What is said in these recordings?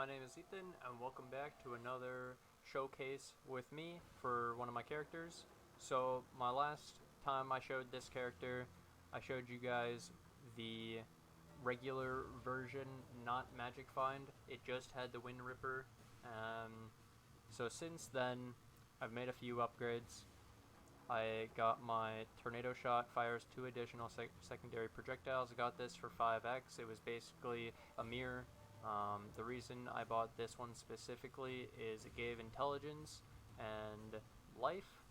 my name is Ethan, and welcome back to another showcase with me for one of my characters. So, my last time I showed this character, I showed you guys the regular version, not Magic Find. It just had the Wind Ripper. So since then, I've made a few upgrades. I got my Tornado Shot, fires 2 additional secondary projectiles. I got this for 5x. It was basically a mirror. The reason I bought this one specifically is it gave intelligence and life.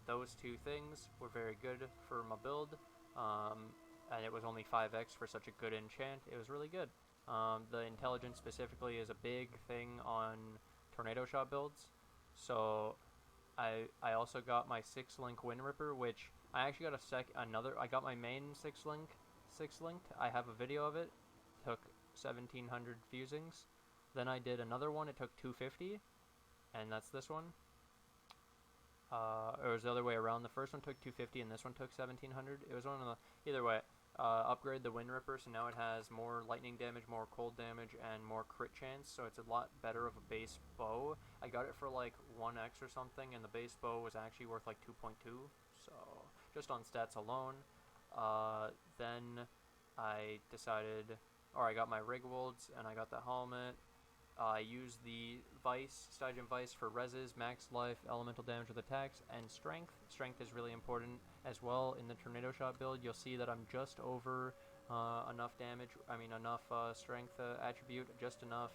Those two things were very good for my build, and it was only 5x for such a good enchant. It was really good. The intelligence specifically is a big thing on Tornado Shot builds, so I also got my 6-link Wind Ripper, which I actually got I got my main 6-linked. I have a video of it. Took 1,700 fusings. Then I did another one. It took 250, and that's this one. Or it was the other way around. The first one took 250, and this one took 1,700. It was one of the either way. Upgrade the Wind Ripper, so now it has more lightning damage, more cold damage, and more crit chance, so it's a lot better of a base bow. I got it for like 1x or something, and the base bow was actually worth like 2.2, so just on stats alone. Then I decided, or I got my Rigwolds, and I got the helmet. I used the Vice, Stygian Vice for reses, max life, elemental damage with attacks, and strength. Strength is really important as well in the Tornado Shot build. You'll see that I'm just over enough damage, enough strength attribute, just enough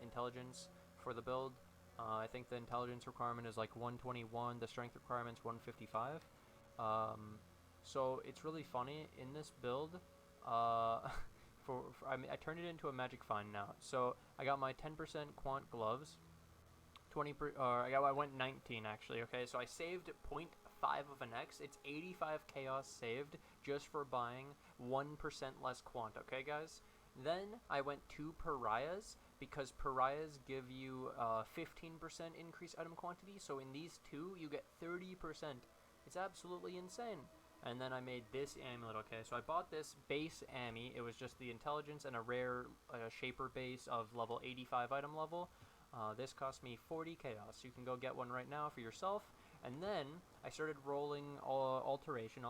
intelligence for the build. I think the intelligence requirement is like 121, the strength requirement's 155. So it's really funny in this build. I turned it into a Magic Find now. So I got my 10% Quant gloves, I went 19 actually. Okay, so I saved 0.5 of an X. It's 85 chaos saved just for buying 1% less Quant. Okay, guys. Then I went 2 pariahs because pariahs give you 15% increased item quantity. So in these two, you get 30%. It's absolutely insane. And then I made this amulet, okay? So I bought this base Ami. It was just the intelligence and a rare shaper base of level 85 item level. This cost me 40 chaos. You can go get one right now for yourself. And then I started rolling alteration,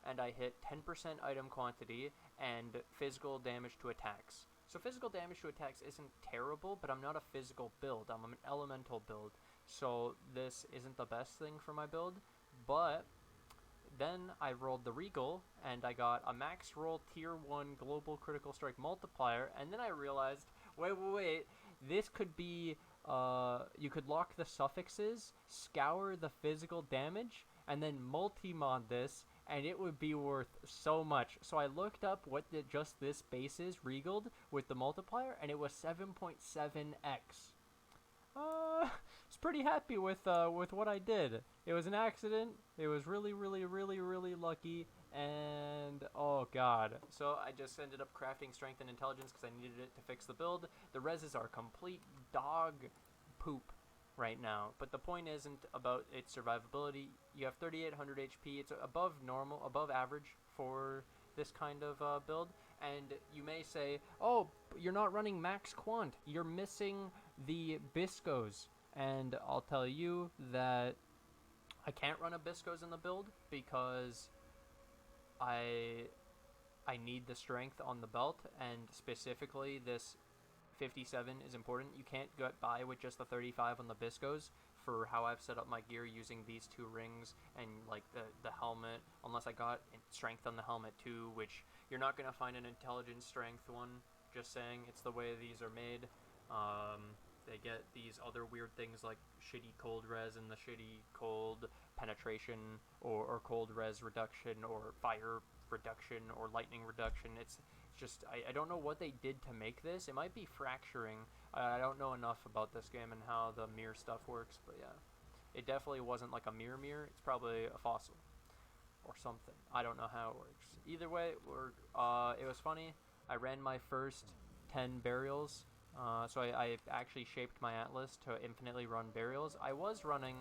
and I hit 10% item quantity and physical damage to attacks. So physical damage to attacks isn't terrible, but I'm not a physical build. I'm an elemental build. So this isn't the best thing for my build, but then I rolled the Regal, and I got a max roll tier 1 global critical strike multiplier, and then I realized, wait, this could be, you could lock the suffixes, scour the physical damage, and then multi-mod this, and it would be worth so much. So I looked up what just this base is, Regaled, with the multiplier, and it was 7.7x. Was pretty happy with what I did. It was an accident. It was really lucky, and oh god. So I just ended up crafting strength and intelligence because I needed it to fix the build. The reses are complete dog poop right now, but the point isn't about its survivability. You have 3,800 HP. It's above normal, above average for this kind of build, and you may say, oh, you're not running max quant, you're missing the Biscos, and I'll tell you that I can't run a Biscos in the build because I need the strength on the belt, and specifically this 57 is important. You can't get by with just the 35 on the Biscos for how I've set up my gear using these 2 rings and like the helmet, unless I got strength on the helmet too, which you're not going to find an intelligence strength one, just saying. It's the way these are made. They get these other weird things like shitty cold res and the shitty cold penetration, or cold res reduction, or fire reduction, or lightning reduction. It's just, I don't know what they did to make this. It might be fracturing. I don't know enough about this game and how the mirror stuff works, but yeah. It definitely wasn't like a mirror. It's probably a fossil or something. I don't know how it works. Either way, it was funny. I ran my first 10 burials. So I actually shaped my atlas to infinitely run burials. I was running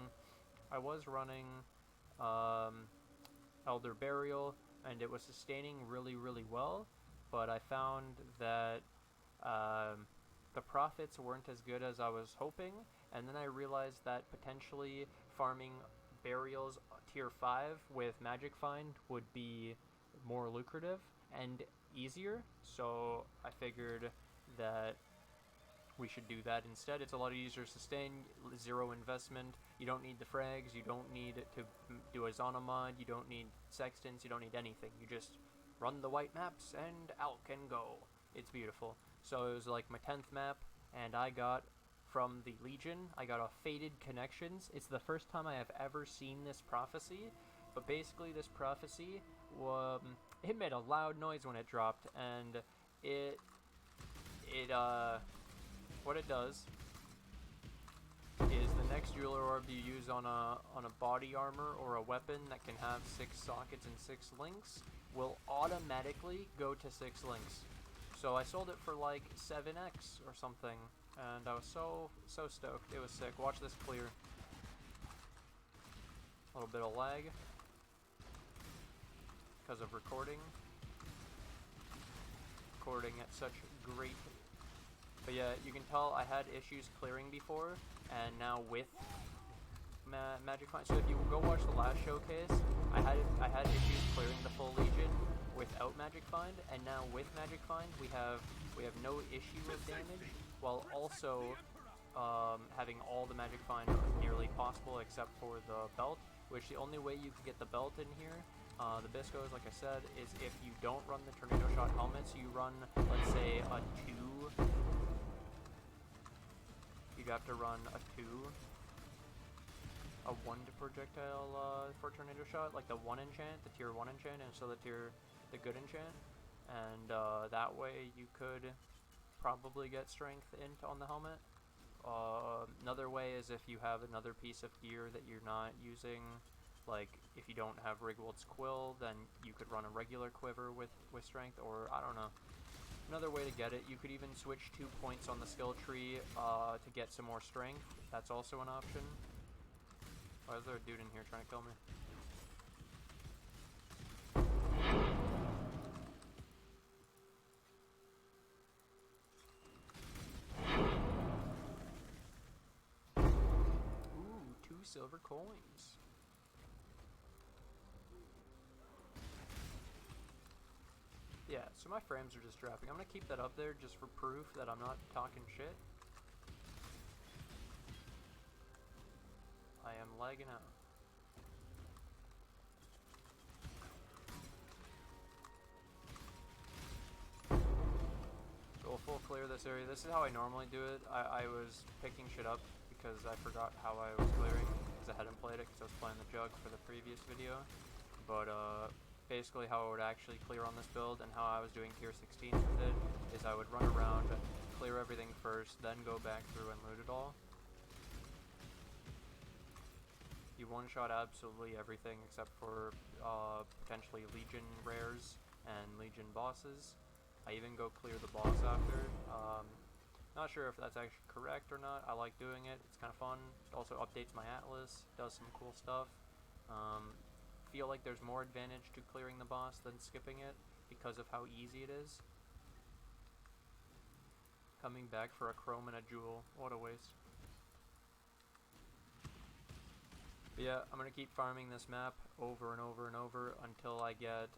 Elder Burial, and it was sustaining really well, but I found that the profits weren't as good as I was hoping, and then I realized that potentially farming burials tier 5 with Magic Find would be more lucrative and easier, so I figured that we should do that instead. It's a lot easier to sustain, 0 investment, you don't need the frags, you don't need to do a Zona mod, you don't need sextants, you don't need anything, you just run the white maps and out can go. It's beautiful. So it was like my 10th map, and I got, from the Legion, I got a Fated Connections. It's the first time I have ever seen this prophecy, but basically this prophecy, it made a loud noise when it dropped, and what it does is the next Jeweler Orb you use on a body armor or a weapon that can have 6 sockets and 6 links will automatically go to 6 links. So I sold it for like 7x or something, and I was so stoked. It was sick. Watch this clear. A little bit of lag because of recording at such great. But yeah, you can tell I had issues clearing before, and now with Magic Find. So if you go watch the last showcase, I had issues clearing the full Legion without Magic Find, and now with Magic Find we have no issue with damage, while also having all the Magic Find nearly possible except for the belt, which the only way you can get the belt in here, the Biscos, like I said, is if you don't run the Tornado Shot helmets, you run, let's say, a 2. You'd have to run a 2, a 1 to projectile for Tornado Shot, like the 1 enchant, the tier 1 enchant, and so the good enchant, and that way you could probably get strength on the helmet. Another way is if you have another piece of gear that you're not using, like if you don't have Rigwold's Quill, then you could run a regular quiver with strength, or I don't know. Another way to get it, you could even switch 2 points on the skill tree to get some more strength. That's also an option. Why is there a dude in here trying to kill me? Ooh, 2 silver coins. Yeah, so my frames are just dropping. I'm gonna keep that up there just for proof that I'm not talking shit. I am lagging out. So we'll full clear this area. This is how I normally do it. I was picking shit up because I forgot how I was clearing, because I hadn't played it because I was playing the jug for the previous video. But basically how I would actually clear on this build and how I was doing tier 16 with it is I would run around, clear everything first, then go back through and loot it all. You one-shot absolutely everything except for potentially Legion rares and Legion bosses. I even go clear the boss after. Not sure if that's actually correct or not. I like doing it. It's kind of fun. It also updates my atlas, does some cool stuff. Feel like there's more advantage to clearing the boss than skipping it because of how easy it is. Coming back for a chrome and a jewel. What a waste. But yeah, I'm going to keep farming this map over and over and over until I get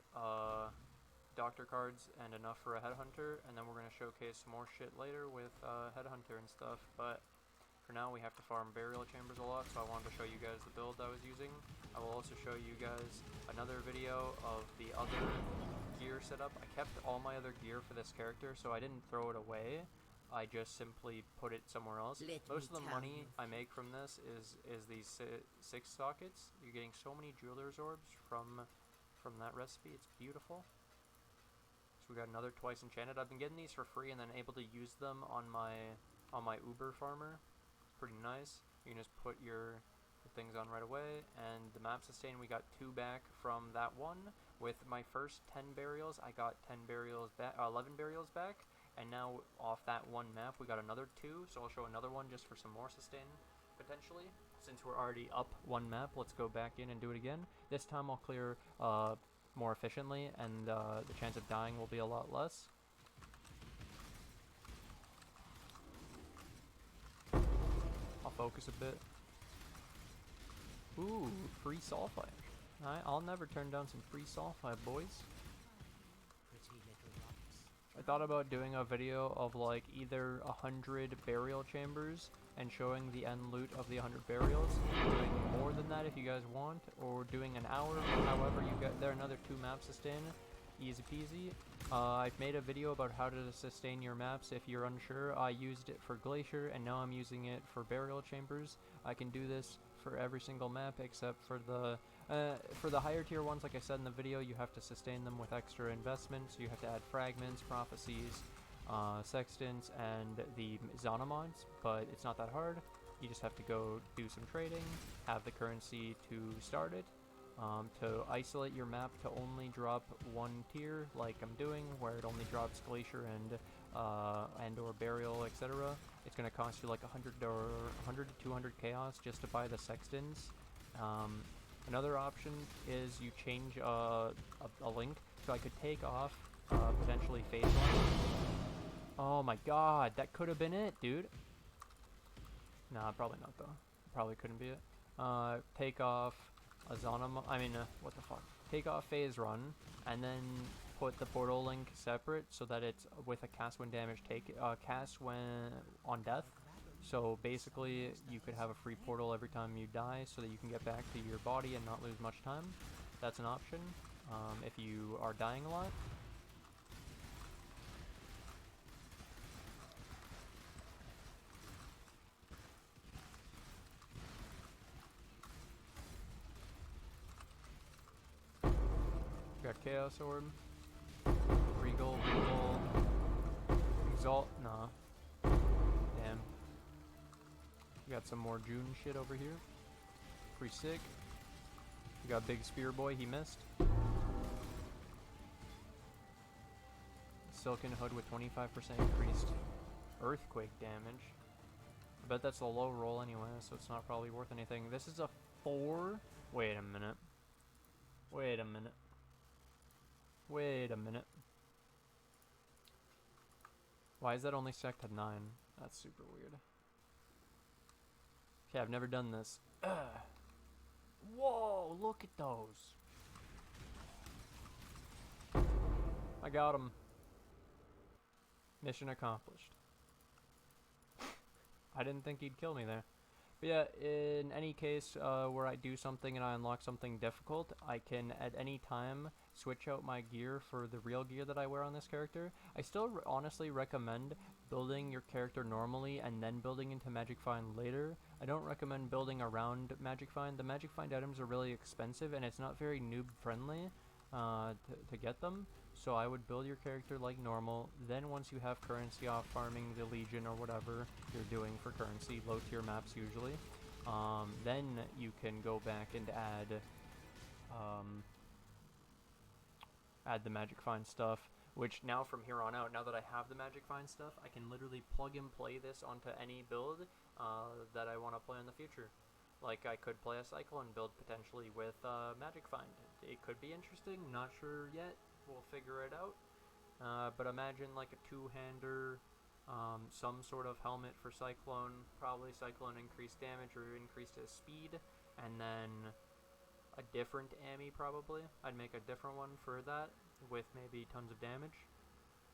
doctor cards and enough for a headhunter, and then we're going to showcase some more shit later with headhunter and stuff. But for now, we have to farm burial chambers a lot, so I wanted to show you guys the build I was using. I will also show you guys another video of the other gear setup. I kept all my other gear for this character, so I didn't throw it away. I just simply put it somewhere else. Most of the money I make from this is these 6 sockets. You're getting so many jeweler's orbs from that recipe. It's beautiful. So we got another twice enchanted. I've been getting these for free and then able to use them on my Uber farmer. It's pretty nice. You can just put your things on right away, and the map sustain we got 2 back from that one. With my first 10 burials, I got 10 burials back, 11 burials back, and now off that one map we got another 2. So I'll show another one just for some more sustain potentially. Since we're already up one map, let's go back in and do it again. This time I'll clear more efficiently, and the chance of dying will be a lot less. focus a bit. Ooh, free sulfide. I'll never turn down some free sulfide, boys. I thought about doing a video of like either 100 burial chambers and showing the end loot of the 100 burials, doing more than that if you guys want, or doing an hour, or however you get there, another 2 map sustain. Easy peasy. I've made a video about how to sustain your maps if you're unsure. I used it for Glacier and now I'm using it for burial chambers. I can do this for every single map except for the higher tier ones. Like I said in the video, you have to sustain them with extra investments. You have to add fragments, prophecies, sextants, and the Zana mods, but it's not that hard. You just have to go do some trading, have the currency to start it. To isolate your map to only drop 1 tier, like I'm doing, where it only drops Glacier and or Burial, etc. It's going to cost you like 100 to 200 chaos just to buy the sextants. Another option is you change a link, so I could take off potentially phase 1. Oh my god, that could have been it, dude. Nah, probably not though. Probably couldn't be it. Take off what the fuck? Take off phase run, and then put the portal link separate so that it's with a cast when damage cast when on death. So basically, you could have a free portal every time you die so that you can get back to your body and not lose much time. That's an option if you are dying a lot. Got Chaos Orb, Regal, Exalt, nah. Damn. We got some more June shit over here. Pretty sick. We got Big Spear Boy, he missed. Silken Hood with 25% increased earthquake damage. I bet that's a low roll anyway, so it's not probably worth anything. This is a 4? Wait a minute. Wait a minute. Wait a minute. Why is that only stacked at 9? That's super weird. Okay, I've never done this. Ugh. Whoa, look at those. I got him. Mission accomplished. I didn't think he'd kill me there. But yeah, in any case where I do something and I unlock something difficult, I can at any time switch out my gear for the real gear that I wear on this character. I still honestly recommend building your character normally and then building into Magic Find later. I don't recommend building around Magic Find. The Magic Find items are really expensive and it's not very noob friendly to get them. So I would build your character like normal, then once you have currency off farming the Legion or whatever you're doing for currency, low tier maps usually, then you can go back and add the Magic Find stuff, which now from here on out, now that I have the Magic Find stuff, I can literally plug and play this onto any build that I want to play in the future. Like, I could play a Cyclone build potentially with Magic Find. It could be interesting, not sure yet. We'll figure it out. But imagine like a two-hander, some sort of helmet for Cyclone, probably Cyclone increased damage or increased his speed, and then a different Ami probably. I'd make a different one for that with maybe tons of damage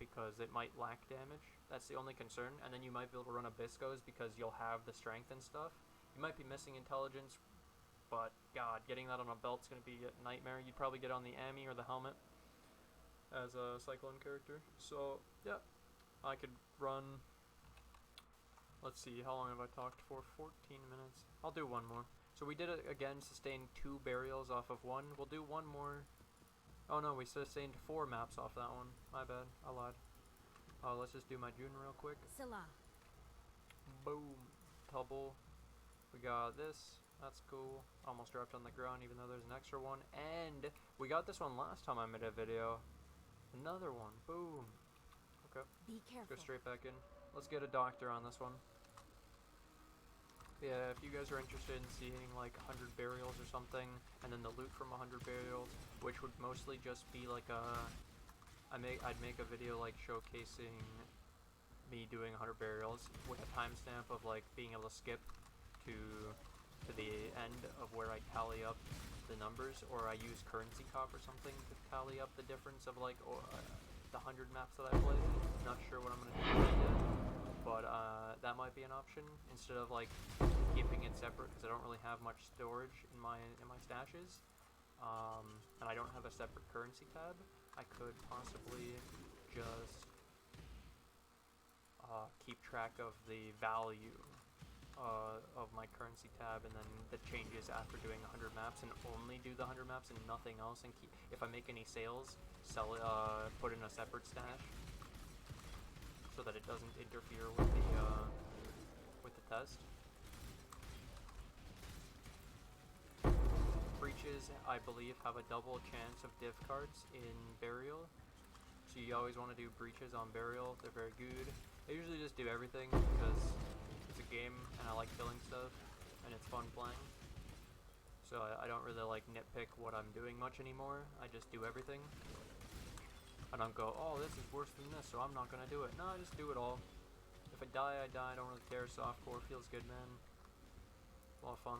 because it might lack damage. That's the only concern. And then you might be able to run Abysscos because you'll have the strength and stuff. You might be missing intelligence, but god, getting that on a belt's gonna be a nightmare. You'd probably get on the Ami or the helmet as a Cyclone character. So yeah, I could run, let's see, how long have I talked for? 14 minutes. I'll do one more. So we did it again, sustained 2 burials off of 1. We'll do one more. Oh no, we sustained 4 maps off that one. My bad, I lied. Let's just do my June real quick. Salah. Boom. Tubble. We got this. That's cool. Almost dropped on the ground even though there's an extra one. And we got this one last time I made a video. Another one. Boom. Okay. Be careful. Go straight back in. Let's get a doctor on this one. Yeah, if you guys are interested in seeing like 100 burials or something, and then the loot from 100 burials, which would mostly just be like I'd make a video like showcasing me doing 100 burials with a timestamp of like being able to skip to the end of where I tally up the numbers, or I use currency cop or something to tally up the difference of like the 100 maps that I played. Not sure what I'm gonna do with that yet, but that might be an option instead of like keeping it separate, because I don't really have much storage in my stashes, and I don't have a separate currency tab. I could possibly just keep track of the value of my currency tab, and then the changes after doing 100 maps, and only do the 100 maps and nothing else, and keep, if I make any sales, sell it, put in a separate stash so that it doesn't interfere with the test. Breaches, I believe, have a double chance of div cards in Burial, so you always want to do breaches on Burial. They're very good. I usually just do everything because it's a game and I like killing stuff and it's fun playing, so I don't really like nitpick what I'm doing much anymore. I just do everything. I don't go, oh, this is worse than this, so I'm not gonna do it. No, I just do it all. If I die, I die. I don't really care. Softcore feels good, man. A lot of fun.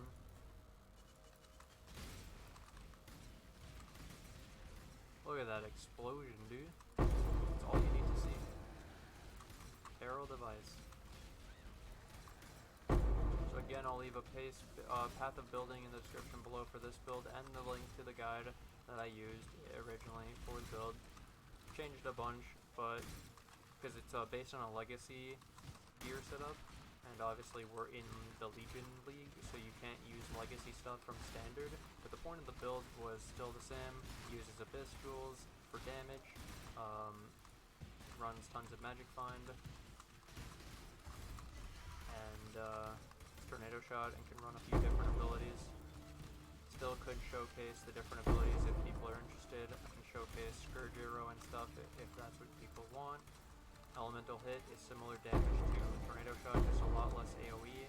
Look at that explosion, dude. That's all you need to see. Arrow device. So again, I'll leave a path of building in the description below for this build, and the link to the guide that I used originally for the build. Changed a bunch, but because it's based on a legacy gear setup, and obviously we're in the Legion League, so you can't use legacy stuff from standard, but the point of the build was still the same. Uses Abyss Jewels for damage, runs tons of Magic Find, and Tornado Shot, and can run a few different abilities. Still could showcase the different abilities if people are interested. I can showcase Scourge Arrow and stuff if that's what people want. Elemental Hit is similar damage to Tornado Shot, just a lot less AoE.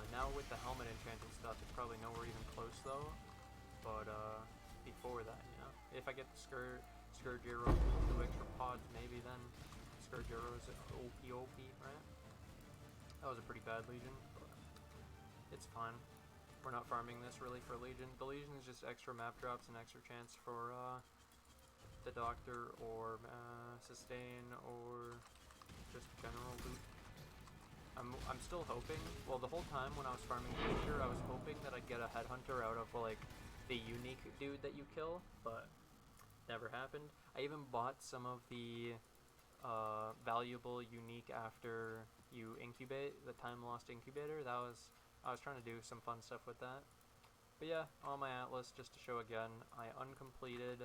Now with the helmet enchanted stuff, it's probably nowhere even close though, but before that, you know, if I get the Scourge Arrow, 2 extra pods, maybe then Scourge Arrow is OP, right? That was a pretty bad Legion, but it's fine. We're not farming this really for Legion. The Legion is just extra map drops and extra chance for the Doctor or Sustain or just general loot. I'm still hoping, well, the whole time when I was farming Glacier, I was hoping that I'd get a Headhunter out of like the unique dude that you kill, but never happened. I even bought some of the valuable unique after you incubate, the Time Lost Incubator. I was trying to do some fun stuff with that. But yeah, on my Atlas, just to show again, I uncompleted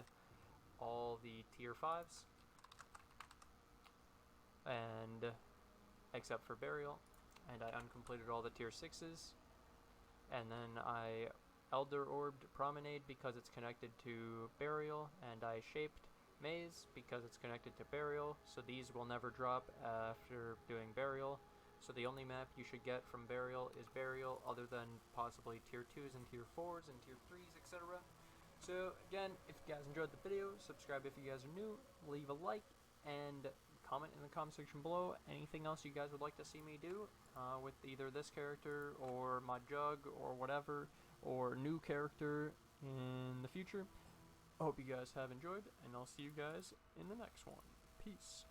all the tier 5s, and except for Burial, and I uncompleted all the tier 6s, and then I Elder Orbed Promenade because it's connected to Burial, and I shaped Maze because it's connected to Burial, so these will never drop after doing Burial. So the only map you should get from Burial is Burial, other than possibly tier 2s and tier 4s and tier 3s, etc. So again, if you guys enjoyed the video, subscribe if you guys are new, leave a like, and comment in the comment section below anything else you guys would like to see me do with either this character or my Jug or whatever, or new character in the future. I hope you guys have enjoyed, and I'll see you guys in the next one. Peace.